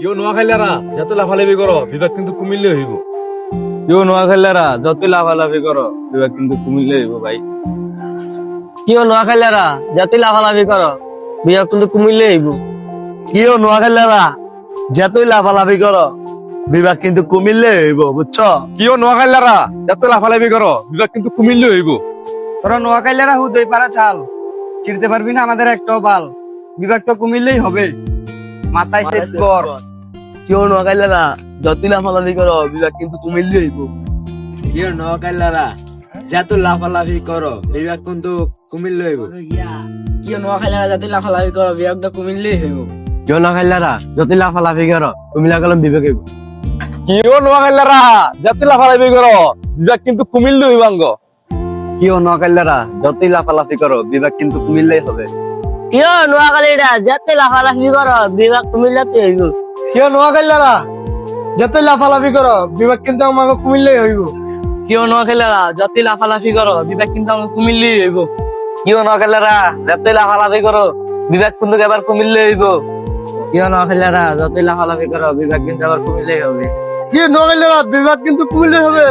ইও নোয়াখাইলারা যত লাফালাফি করো বিভাগ কিন্তু কুমিল্লে হইব। কেউ নোয়াখাইলারা যতই লাফালাফি করো বিভাগ কিন্তু কুমিল্লে হইব ভাই। কিও নোয়াখাইলারা যতই লাফালাফি করো বিভাগ কিন্তু কুমিল্লে হইব। কিও নোয়াখাইলারা যতই লাফালাফি করো বিভাগ কিন্তু কুমিল্লে হইব, বুঝছো? কিও নোয়াখাইলারা যত লাফালাফি করো বিভাগ কিন্তু কুমিল্লে হইব। তোরা নোয়াখাইলারা হুদই পারা চাল চিনতে পারবি না আমাদের একটাও বাল, বিভাগ তো কুমিল্লেই হবে। মাথায় সেট কর। কেউ নোয়াখাইলারা যতই লাফালাফি করো বিভাগ কিন্তু কুমিল্লে হইব। কিও নোয়াখাইলারা যত লাফালাফি করো বিভাগ কিন্তু কুমিল্লে হইব। কিও নোয়াখাইলারা যতই লাফালাফি করো বিভাগ তো কুমিল্লেই হইব। কেউ নোয়াখাইলারা যতই লাফালাফি করো কুমিল্লা কলম বিভাগ হইব। কিও নোয়াখাইলারা যত লাফালাফি করো বিভাগ কিন্তু কুমিল্লে হইবাঙ্গ। কেউ নোয়াখাইলারা যতই লাফালাফি করো বিভাগ কিন্তু কুমিল্লাই হবে। কিও নোয়াখালীরা যতই লাফালাফি করো বিভাগ কুমিল্লাতে হইব। কেউ নোয়াখাইলারা যতই লাফালাফি করো বিভাগ কিন্তু আমাকে কুমিল্লেই হইব। কিও নোয়াখালীরা যতই লাফালাফি করো বিভাগ কিন্তু আমাকে কুমিল্লেই হইব। কিও নোয়াখালীরা যতই লাফালাফি করো বিভাগ কিন্তু এবার কুমিল্লে হইব। কিও নোয়াখালীরা যতই লাফালাফি করো বিভাগ কিন্তু আবার কুমিল্লেই হবে। কেউ নোয়াখাইলারা বিভাগ কিন্তু কুমিল্লে হবে।